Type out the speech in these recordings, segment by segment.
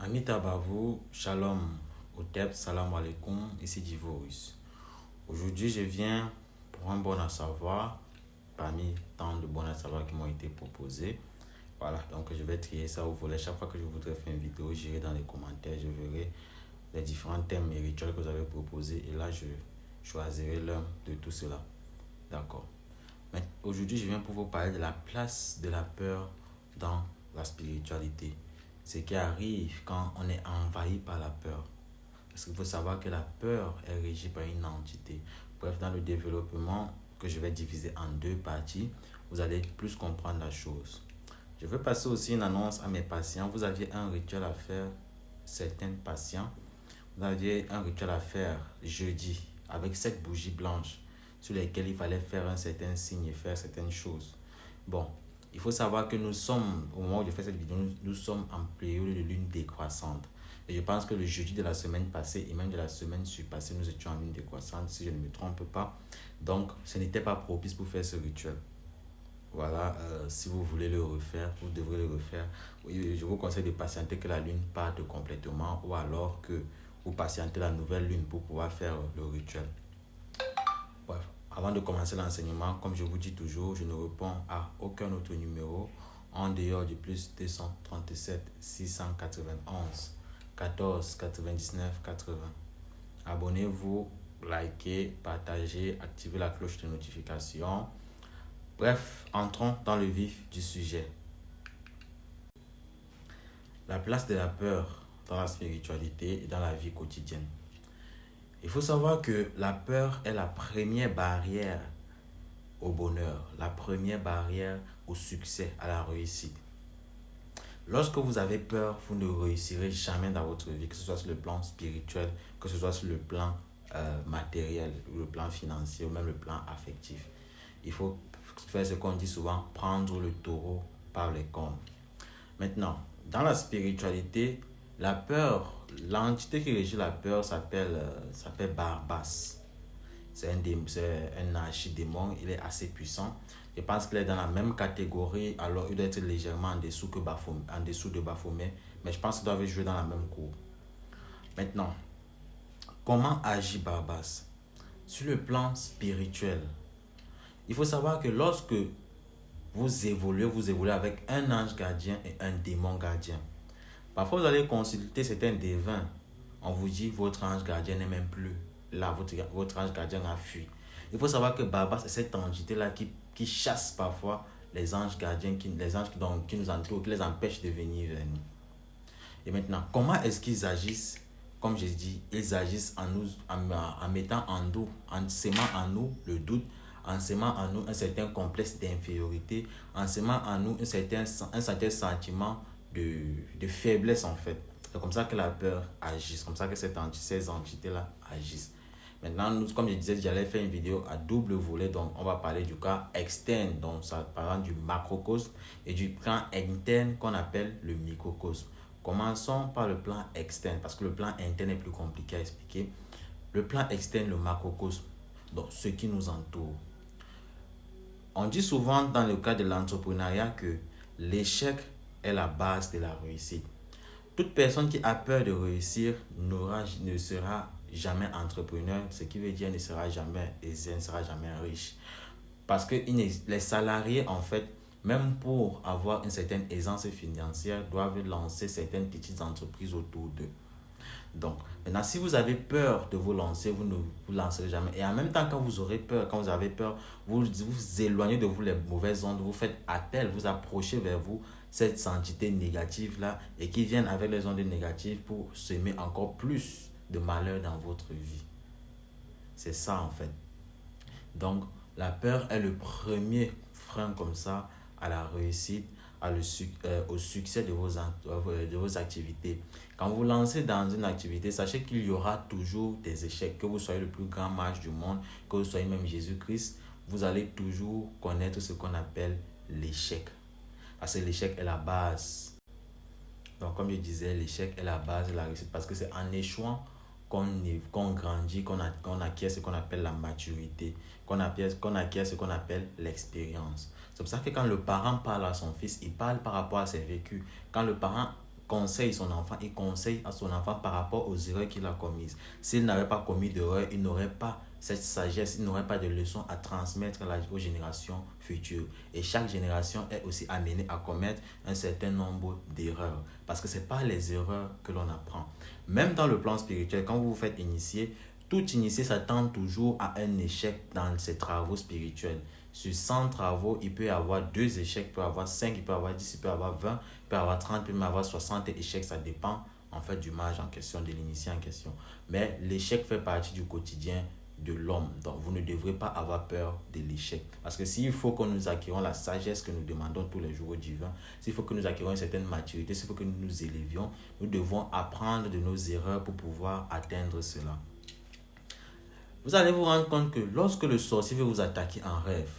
Amit Abavou, Shalom, Otep, Salam Alaikum, ici Divorce. Aujourd'hui, je viens pour un bon à savoir, parmi tant de bons à savoir qui m'ont été proposés. Voilà, donc je vais trier ça au volet. Chaque fois que je voudrais faire une vidéo, j'irai dans les commentaires, je verrai les différents thèmes et rituels que vous avez proposés et là, je choisirai l'un de tout cela. D'accord. Mais aujourd'hui, je viens pour vous parler de la place de la peur dans la spiritualité. Ce qui arrive quand on est envahi par la peur. Parce qu'il faut savoir que la peur est régie par une entité. Bref, dans le développement que je vais diviser en deux parties, vous allez plus comprendre la chose. Je veux passer aussi une annonce à mes patients. Vous aviez un rituel à faire, certains patients. Vous aviez un rituel à faire jeudi avec 7 bougies blanches sur lesquelles il fallait faire un certain signe et faire certaines choses. Bon, il faut savoir que nous sommes, au moment où je fais cette vidéo, nous sommes en période de lune décroissante. Et je pense que le jeudi de la semaine passée et même de la semaine surpassée, nous étions en lune décroissante, si je ne me trompe pas. Donc, ce n'était pas propice pour faire ce rituel. Voilà, si vous voulez le refaire, vous devrez le refaire. Oui, je vous conseille de patienter que la lune parte complètement ou alors que vous patientez la nouvelle lune pour pouvoir faire le rituel. Bref, avant de commencer l'enseignement, comme je vous dis toujours, je ne réponds à aucun autre numéro en dehors du plus 237 691 14 99 80. Abonnez-vous, likez, partagez, activez la cloche de notification. Bref, entrons dans le vif du sujet. La place de la peur dans la spiritualité et dans la vie quotidienne. Il faut savoir que la peur est la première barrière au bonheur, la première barrière au succès, à la réussite. Lorsque vous avez peur, vous ne réussirez jamais dans votre vie, que ce soit sur le plan spirituel, que ce soit sur le plan matériel, le plan financier ou même le plan affectif. Il faut faire ce qu'on dit souvent, prendre le taureau par les cornes. Maintenant, dans la spiritualité, la peur, l'entité qui régit la peur s'appelle Barbas. C'est un archidémon, il est assez puissant. Je pense qu'il est dans la même catégorie, alors il doit être légèrement en dessous, en dessous de Baphomet, mais je pense qu'il doit jouer dans la même cour. Maintenant, comment agit Barbas? Sur le plan spirituel, il faut savoir que lorsque vous évoluez avec un ange gardien et un démon gardien. Parfois, vous allez consulter certains devins. On vous dit votre ange gardien n'est même plus là, votre ange gardien a fui. Il faut savoir que Barbas est cette entité-là qui chasse parfois les anges gardiens, qui nous entourent, qui les empêchent de venir vers nous. Et maintenant, comment est-ce qu'ils agissent? Comme je dis, ils agissent en mettant en nous, en sémant en nous le doute, en sémant en nous un certain complexe d'infériorité, en sémant en nous un certain sentiment de faiblesse en fait. C'est comme ça que la peur agit, c'est comme ça que ces entités-là agissent. Maintenant, nous, comme je disais, j'allais faire une vidéo à double volet, donc on va parler du cas externe, donc ça parle du macrocosme, et du plan interne qu'on appelle le microcosme. Commençons par le plan externe, parce que le plan interne est plus compliqué à expliquer. Le plan externe, le macrocosme, donc ce qui nous entoure. On dit souvent dans le cas de l'entrepreneuriat que l'échec est la base de la réussite. Toute personne qui a peur de réussir ne sera jamais entrepreneur, ce qui veut dire ne sera jamais aisé, ne sera jamais riche. Parce que les salariés, en fait, même pour avoir une certaine aisance financière, doivent lancer certaines petites entreprises autour d'eux. Donc, maintenant, si vous avez peur de vous lancer, vous ne vous lancerez jamais. Et en même temps, quand vous avez peur, vous vous éloignez de vous les mauvaises ondes, vous faites appel, vous approchez vers vous cette entité négative-là et qui viennent avec les ondes négatives pour semer encore plus de malheur dans votre vie. C'est ça, en fait. Donc, la peur est le premier frein comme ça à la réussite, au succès de vos activités. Quand vous lancez dans une activité, sachez qu'il y aura toujours des échecs. Que vous soyez le plus grand mage du monde, que vous soyez même Jésus-Christ, vous allez toujours connaître ce qu'on appelle l'échec. Parce que l'échec est la base. Donc, comme je disais, l'échec est la base de la réussite. Parce que c'est en échouant qu'on grandit, qu'on acquiert ce qu'on appelle la maturité, qu'on acquiert ce qu'on appelle l'expérience. C'est pour ça que quand le parent parle à son fils, il parle par rapport à ses vécus. Quand le parent conseille son enfant, il conseille à son enfant par rapport aux erreurs qu'il a commises. S'il n'avait pas commis d'erreur, il n'aurait pas cette sagesse, il n'aurait pas de leçons à transmettre aux générations futures. Et chaque génération est aussi amenée à commettre un certain nombre d'erreurs. Parce que ce n'est pas les erreurs que l'on apprend. Même dans le plan spirituel, quand vous vous faites initier, tout initié s'attend toujours à un échec dans ses travaux spirituels. Sur 100 travaux, il peut y avoir 2 échecs, il peut y avoir 5, il peut y avoir 10, il peut y avoir 20, il peut y avoir 30, il peut y avoir 60 échecs. Ça dépend en fait du mage en question, de l'initié en question. Mais l'échec fait partie du quotidien de l'homme. Donc, vous ne devrez pas avoir peur de l'échec. Parce que s'il faut que nous acquérions la sagesse que nous demandons tous les jours au divin, s'il faut que nous acquérions une certaine maturité, s'il faut que nous nous élevions, nous devons apprendre de nos erreurs pour pouvoir atteindre cela. Vous allez vous rendre compte que lorsque le sorcier veut vous attaquer en rêve,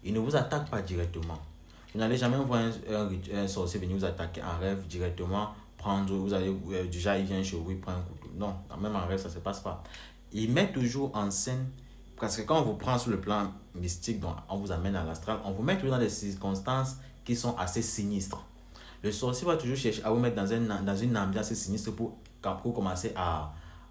il ne vous attaque pas directement. Vous n'allez jamais voir un sorcier venir vous attaquer en rêve directement, vous allez, déjà il vient chez vous, il prend un couteau. Non, même en rêve, ça ne se passe pas. Il met toujours en scène, parce que quand on vous prend sur le plan mystique, donc on vous amène à l'astral, on vous met toujours dans des circonstances qui sont assez sinistres. Le sorcier va toujours chercher à vous mettre dans une ambiance sinistre pour commencer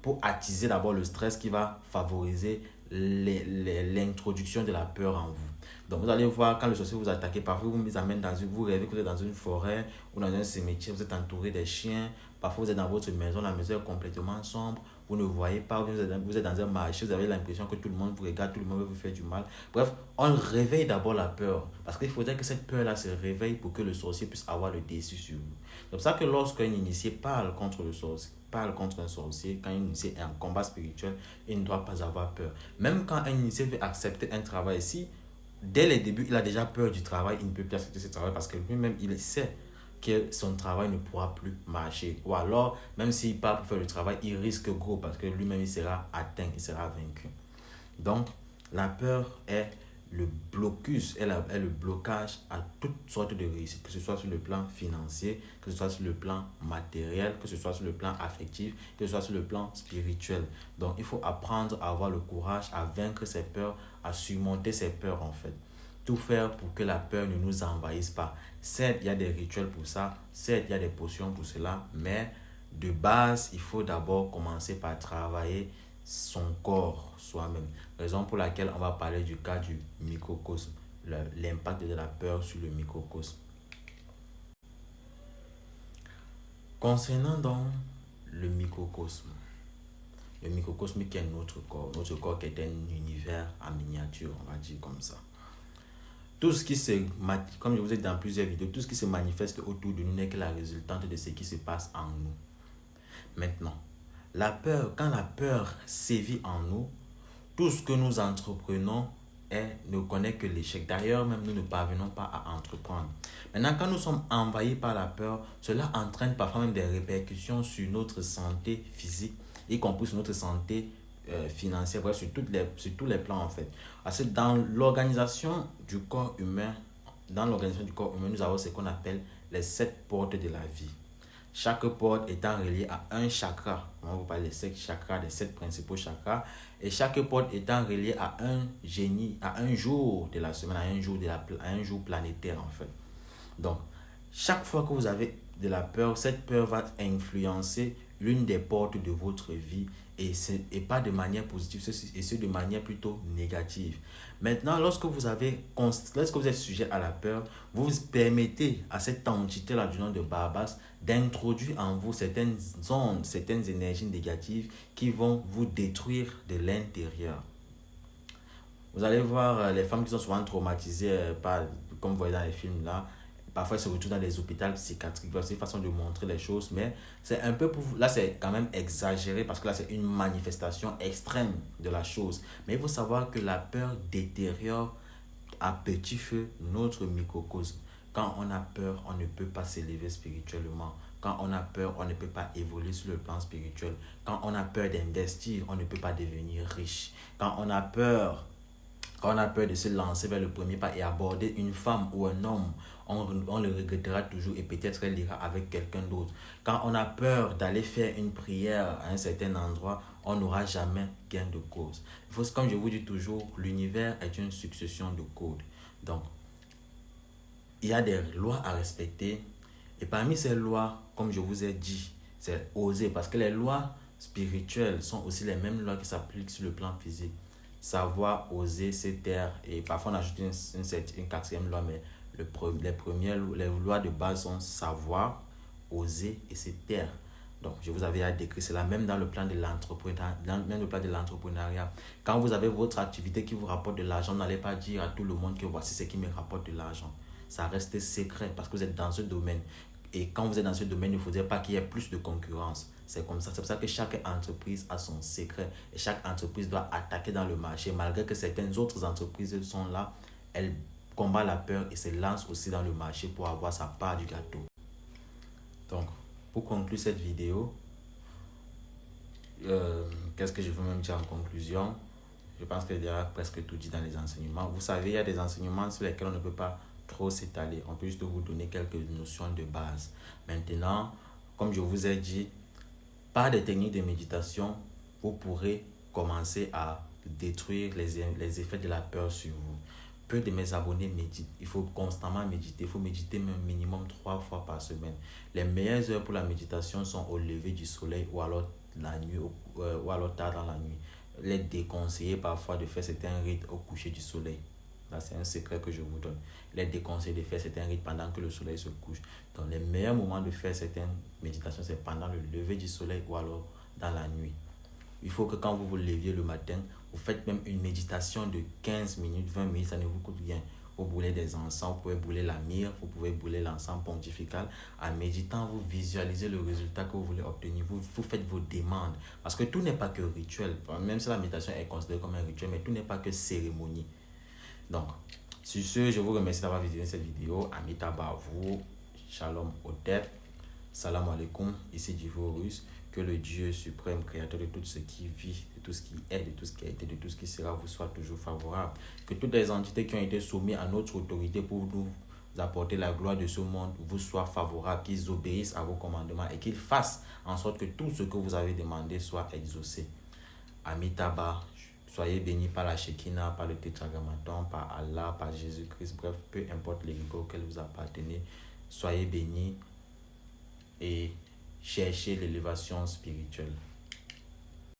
pour attiser d'abord le stress qui va favoriser l'introduction de la peur en vous. Donc vous allez voir, quand le sorcier vous attaque, parfois vous amène vous rêvez que vous êtes dans une forêt ou dans un cimetière, vous êtes entouré des chiens, parfois vous êtes dans votre maison, la maison est complètement sombre, vous ne voyez pas, vous êtes dans un marché, vous avez l'impression que tout le monde vous regarde, tout le monde veut vous faire du mal. Bref, on réveille d'abord la peur, parce qu'il faudrait que cette peur-là se réveille pour que le sorcier puisse avoir le dessus sur vous. C'est pour ça que lorsqu'un initié parle contre le sorcier, parle contre un sorcier, quand un initié est en combat spirituel, il ne doit pas avoir peur. Même quand un initié veut accepter un travail ici, dès le début, il a déjà peur du travail, il ne peut plus accepter ce travail parce que lui-même, il sait que son travail ne pourra plus marcher. Ou alors, même s'il part pour faire le travail, il risque gros parce que lui-même, il sera atteint, il sera vaincu. Donc, la peur est le blocus, est le blocage à toutes sortes de réussites, que ce soit sur le plan financier, que ce soit sur le plan matériel, que ce soit sur le plan affectif, que ce soit sur le plan spirituel. Donc, il faut apprendre à avoir le courage, à vaincre ses peurs, à surmonter ses peurs en fait. Tout faire pour que la peur ne nous envahisse pas. Certes, il y a des rituels pour ça, certes, il y a des potions pour cela, mais de base, il faut d'abord commencer par travailler son corps soi-même. Raison pour laquelle on va parler du cas du microcosme, l'impact de la peur sur le microcosme. Concernant donc le microcosme qui est notre corps qui est un univers en miniature, on va dire comme ça. Tout ce qui comme je vous ai dit dans plusieurs vidéos, tout ce qui se manifeste autour de nous n'est que la résultante de ce qui se passe en nous. Maintenant, quand la peur sévit en nous, tout ce que nous entreprenons ne connaît que l'échec. D'ailleurs, même nous ne parvenons pas à entreprendre. Maintenant, quand nous sommes envahis par la peur, cela entraîne parfois même des répercussions sur notre santé physique, y compris sur notre santé financière, bref, sur tous les plans en fait. Parce que dans l'organisation du corps humain, nous avons ce qu'on appelle les 7 portes de la vie. Chaque porte étant reliée à un chakra. On va vous parler des 7 chakras, des 7 principaux chakras. Et chaque porte étant reliée à un génie, à un jour de la semaine, à un jour planétaire en fait. Donc, chaque fois que vous avez de la peur, cette peur va influencer l'une des portes de votre vie et pas de manière positive, et c'est de manière plutôt négative. Maintenant, lorsque vous êtes sujet à la peur, vous permettez à cette entité-là du nom de Barbas d'introduire en vous certaines ondes, certaines énergies négatives qui vont vous détruire de l'intérieur. Vous allez voir les femmes qui sont souvent traumatisées comme vous voyez dans les films là, parfois elles se retrouvent dans des hôpitaux psychiatriques. C'est une façon de montrer les choses, mais c'est un peu là c'est quand même exagéré parce que là c'est une manifestation extrême de la chose. Mais il faut savoir que la peur détériore à petit feu notre microcosme. Quand on a peur, on ne peut pas s'élever spirituellement. Quand on a peur, on ne peut pas évoluer sur le plan spirituel. Quand on a peur d'investir, on ne peut pas devenir riche. Quand on a peur de se lancer vers le premier pas et aborder une femme ou un homme, on le regrettera toujours et peut-être elle ira avec quelqu'un d'autre. Quand on a peur d'aller faire une prière à un certain endroit, on n'aura jamais gain de cause. Comme je vous dis toujours, l'univers est une succession de codes. Donc, il y a des lois à respecter Et parmi ces lois, comme je vous ai dit, c'est oser, parce que les lois spirituelles sont aussi les mêmes lois qui s'appliquent sur le plan physique. Savoir, oser, se taire, et parfois on ajoute une quatrième loi, mais les lois de base sont savoir, oser et se taire. Donc, je vous avais décrit cela même dans le plan de l'entrepreneuriat. Quand vous avez votre activité qui vous rapporte de l'argent, n'allez pas dire à tout le monde que voici ce qui me rapporte de l'argent. Ça reste secret parce que vous êtes dans ce domaine. Et quand vous êtes dans ce domaine, il ne faudrait pas qu'il y ait plus de concurrence. C'est comme ça. C'est pour ça que chaque entreprise a son secret. Et chaque entreprise doit attaquer dans le marché. Malgré que certaines autres entreprises sont là, elles combattent la peur et se lancent aussi dans le marché pour avoir sa part du gâteau. Donc, pour conclure cette vidéo, qu'est-ce que je veux même dire en conclusion? Je pense que j'ai déjà presque tout dit dans les enseignements. Vous savez, il y a des enseignements sur lesquels on ne peut pas trop s'étaler. On peut juste vous donner quelques notions de base. Maintenant, comme je vous ai dit, par des techniques de méditation, vous pourrez commencer à détruire les effets de la peur sur vous. Peu de mes abonnés méditent. Il faut constamment méditer. Il faut méditer même minimum 3 fois par semaine. Les meilleures heures pour la méditation sont au lever du soleil ou alors la nuit ou alors tard dans la nuit. Il est déconseillé parfois de faire certains rites au coucher du soleil. Là, c'est un secret que je vous donne. Il est déconseillé de faire certains rites pendant que le soleil se couche. Donc, les meilleurs moments de faire certaines méditations, c'est pendant le lever du soleil ou alors dans la nuit. Il faut que quand vous vous leviez le matin, vous faites même une méditation de 15 minutes, 20 minutes, ça ne vous coûte rien. Vous brûlez des encens, vous pouvez brûler la myrrhe, vous pouvez brûler l'encens pontifical. En méditant, vous visualisez le résultat que vous voulez obtenir. Vous faites vos demandes. Parce que tout n'est pas que rituel. Même si la méditation est considérée comme un rituel, mais tout n'est pas que cérémonie. Donc, sur ce, je vous remercie d'avoir visionné cette vidéo. Amitabha à vous. Shalom au tête. Salam alaikum. Ici Divorus. Que le Dieu suprême, créateur de tout ce qui vit, de tout ce qui est, de tout ce qui a été, de tout ce qui sera, vous soit toujours favorable. Que toutes les entités qui ont été soumises à notre autorité pour nous apporter la gloire de ce monde vous soient favorables, qu'ils obéissent à vos commandements et qu'ils fassent en sorte que tout ce que vous avez demandé soit exaucé. Amitabha, soyez bénis par la Shekinah, par le Tétragrammaton, par Allah, par Jésus-Christ, bref, peu importe l'ego auquel vous appartenez, soyez bénis et cherchez l'élévation spirituelle.